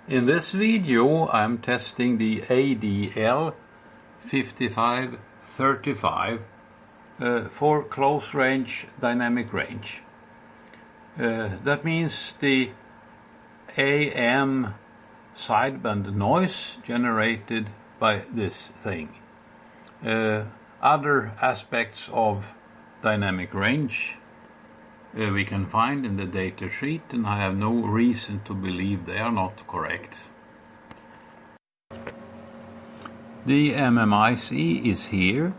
In this video I'm testing the adl5535 for close range dynamic range. That means the AM sideband noise generated by this thing. Other aspects of dynamic range we can find in the data sheet, and I have no reason to believe they are not correct. The MMIC is here,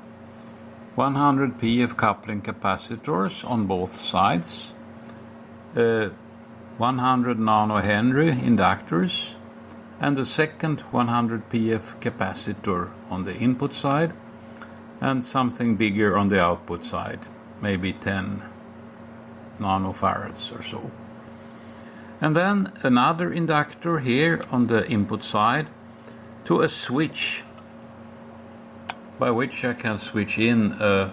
100 pf coupling capacitors on both sides, 100 nanohenry inductors, and the second 100 pf capacitor on the input side, and something bigger on the output side, maybe 10 nanofarads or so. And then another inductor here on the input side to a switch by which I can switch in a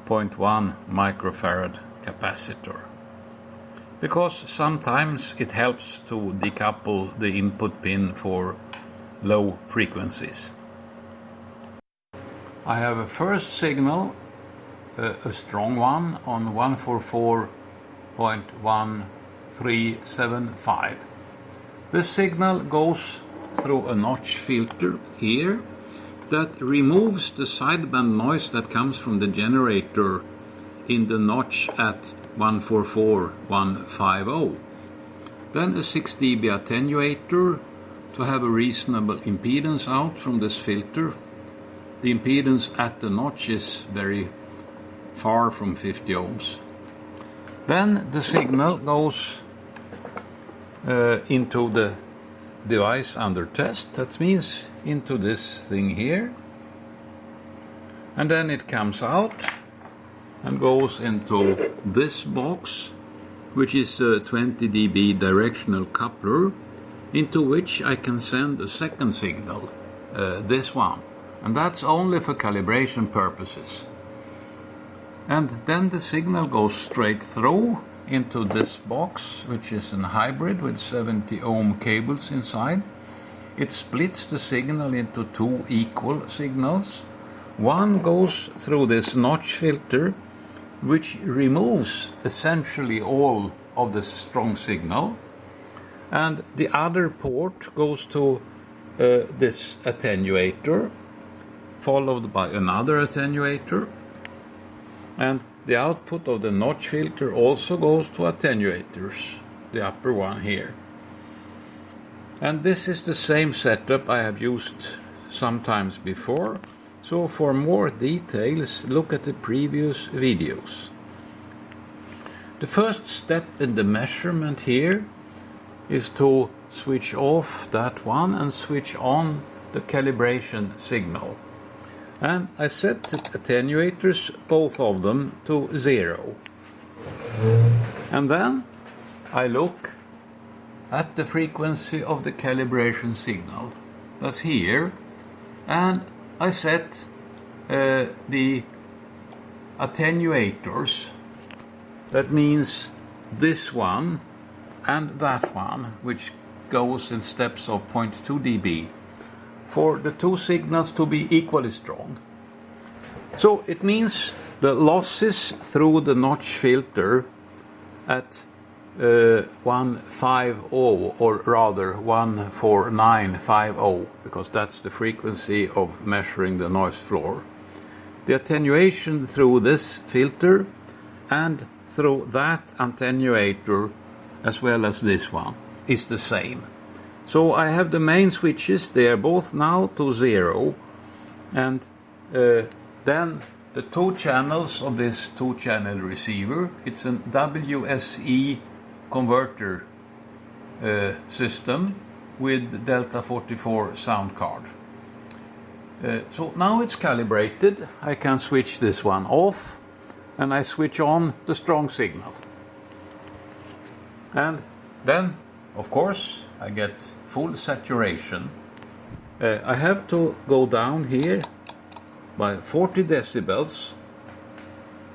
0.1 microfarad capacitor, because sometimes it helps to decouple the input pin for low frequencies. I have a first signal, a strong one on 144.1375. This signal goes through a notch filter here that removes the sideband noise that comes from the generator in the notch at 144.150. Then a 6 dB attenuator to have a reasonable impedance out from this filter. The impedance at the notch is very far from 50 ohms. Then the signal goes into the device under test, that means into this thing here, and then it comes out and goes into this box, which is a 20 dB directional coupler, into which I can send a second signal, this one, and that's only for calibration purposes. And then the signal goes straight through into this box, which is a hybrid with 70 ohm cables inside. It splits the signal into two equal signals. One goes through this notch filter, which removes essentially all of the strong signal, and the other port goes to this attenuator, followed by another attenuator, and the output of the notch filter also goes to attenuators, the upper one here. And this is the same setup I have used sometimes before, so for more details look at the previous videos. The first step in the measurement here is to switch off that one and switch on the calibration signal. And I set the attenuators, both of them, to 0. And then I look at the frequency of the calibration signal. That's here. And I set the attenuators. That means this one and that one, which goes in steps of 0.2 dB. For the two signals to be equally strong. So it means the losses through the notch filter at 150, or rather 14950, because that's the frequency of measuring the noise floor. The attenuation through this filter and through that attenuator, as well as this one, is the same. So I have the main switches, they are both now to 0, and then the two channels of this two-channel receiver, it's a WSE converter system with Delta 44 sound card. So now it's calibrated, I can switch this one off, and I switch on the strong signal. And then, of course, I get full saturation. I have to go down here by 40 decibels,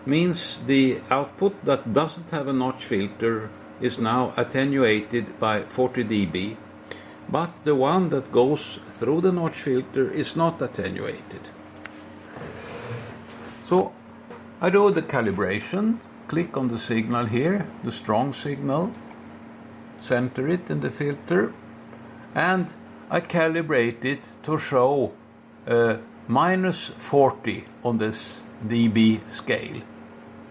means the output that doesn't have a notch filter is now attenuated by 40 dB. but the one that goes through the notch filter is not attenuated. So I do the calibration, click on the signal here, the strong signal, center it in the filter, and I calibrate it to show -40 on this dB scale,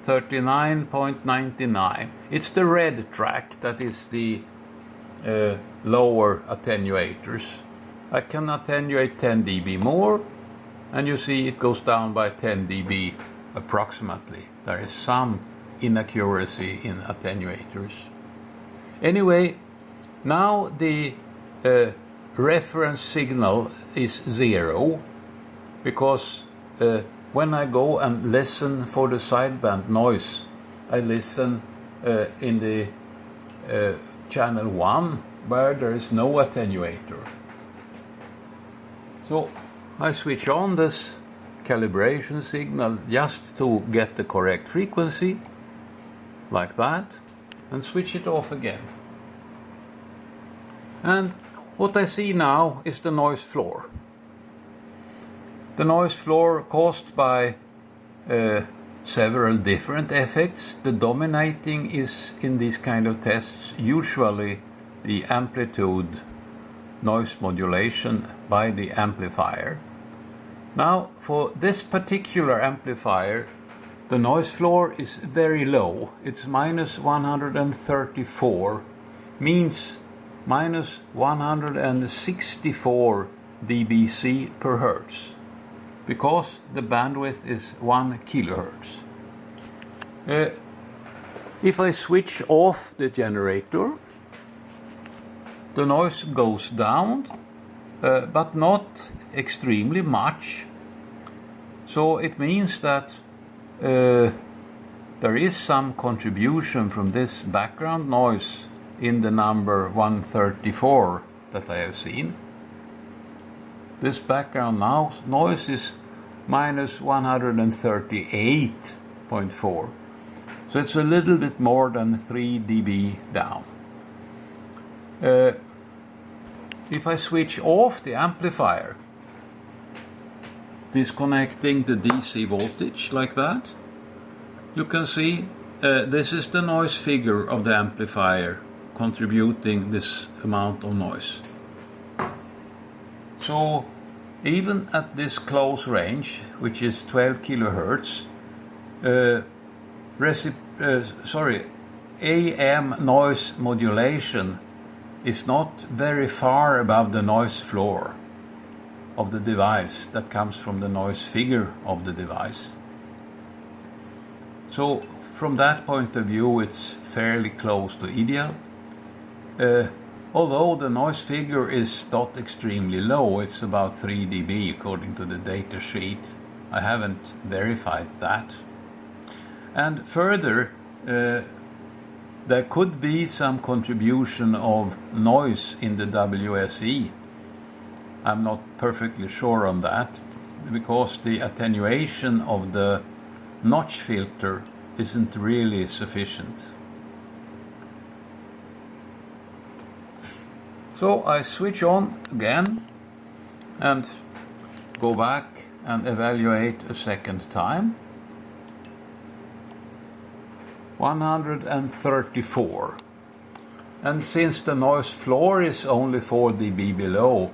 39.99. It's the red track that is the lower attenuators. I can attenuate 10 dB more, and you see it goes down by 10 dB approximately. There is some inaccuracy in attenuators. Anyway, now the reference signal is 0, because when I go and listen for the sideband noise, I listen in the channel 1 where there is no attenuator. So I switch on this calibration signal just to get the correct frequency, like that, and switch it off again. And what I see now is the noise floor. The noise floor caused by several different effects. The dominating is, in these kind of tests, usually the amplitude noise modulation by the amplifier. Now, for this particular amplifier, the noise floor is very low. It's -134, means -164 dBc per hertz, because the bandwidth is 1 kilohertz. If I switch off the generator, the noise goes down, but not extremely much. So it means that there is some contribution from this background noise in the number 134 that I have seen. This background noise is -138.4. So it's a little bit more than 3 dB down. If I switch off the amplifier, disconnecting the DC voltage like that, you can see this is the noise figure of the amplifier contributing this amount of noise. So even at this close range, which is 12 kilohertz, AM noise modulation is not very far above the noise floor of the device that comes from the noise figure of the device. So from that point of view, it's fairly close to ideal. Although the noise figure is not extremely low, it's about 3 dB according to the data sheet. I haven't verified that. And further, there could be some contribution of noise in the WSE. I'm not perfectly sure on that, because the attenuation of the notch filter isn't really sufficient. So I switch on again and go back and evaluate a second time. 134. And since the noise floor is only 4 dB below,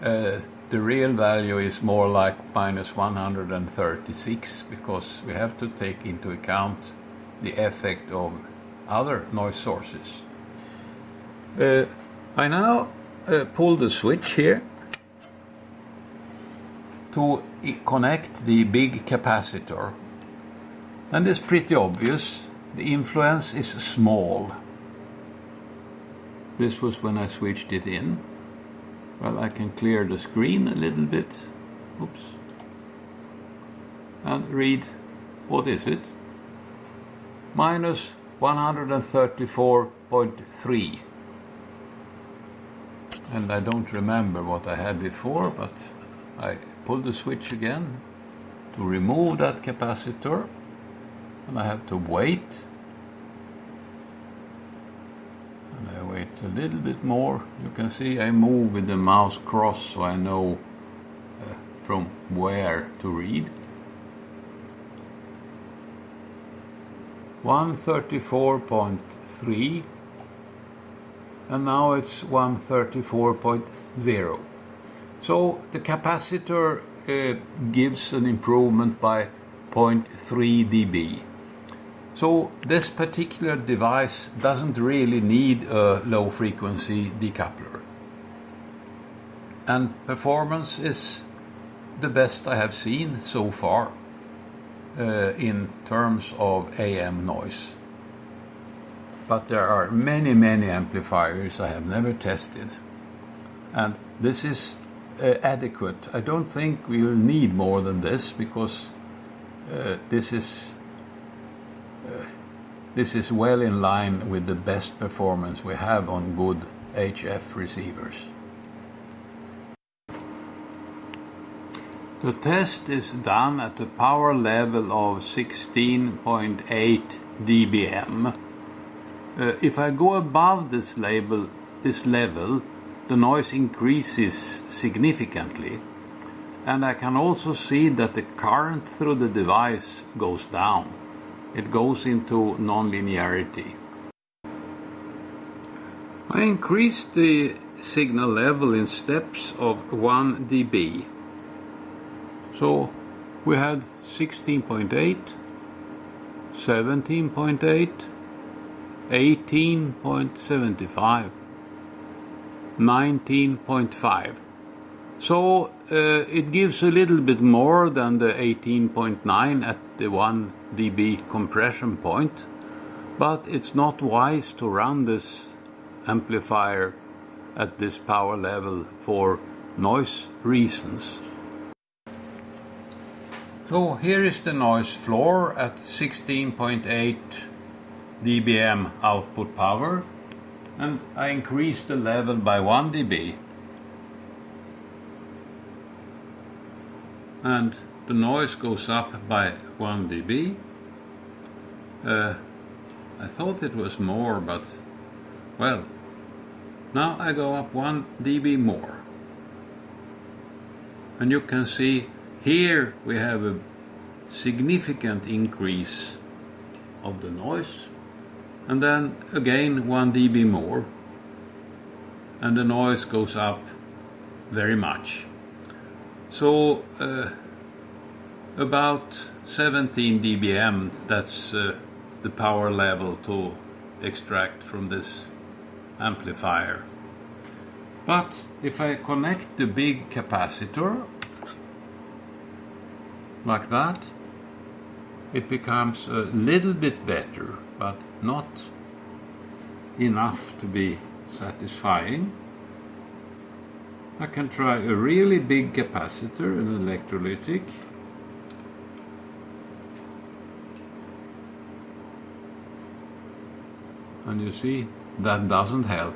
the real value is more like -136, because we have to take into account the effect of other noise sources. I now pull the switch here to connect the big capacitor, and it's pretty obvious. The influence is small. This was when I switched it in. Well, I can clear the screen a little bit. Oops. And read, what is it? -134.3. And I don't remember what I had before, but I pull the switch again to remove that capacitor. And I have to wait. And I wait a little bit more. You can see I move with the mouse cross so I know from where to read. 134.3, and now it's 134.0. So the capacitor gives an improvement by 0.3 dB. So this particular device doesn't really need a low frequency decoupler. And performance is the best I have seen so far in terms of AM noise. But there are many amplifiers I have never tested. And this is adequate. I don't think we'll need more than this, because this is well in line with the best performance we have on good HF receivers. The test is done at a power level of 16.8 dBm. If I go above this level, the noise increases significantly, and I can also see that the current through the device goes down. It goes into nonlinearity. I increased the signal level in steps of 1 dB. So we had 16.8, 17.8, 18.75, 19.5. So it gives a little bit more than the 18.9 at the 1 dB compression point, but it's not wise to run this amplifier at this power level for noise reasons. So here is the noise floor at 16.8 dBm output power, and I increased the level by 1 dB. And the noise goes up by 1 dB. I thought it was more, but well, now I go up 1 dB more. And you can see here we have a significant increase of the noise, and then again 1 dB more, and the noise goes up very much. So about 17 dBm, that's the power level to extract from this amplifier. But if I connect the big capacitor like that, it becomes a little bit better, but not enough to be satisfying. I can try a really big capacitor, an electrolytic. And you see, that doesn't help.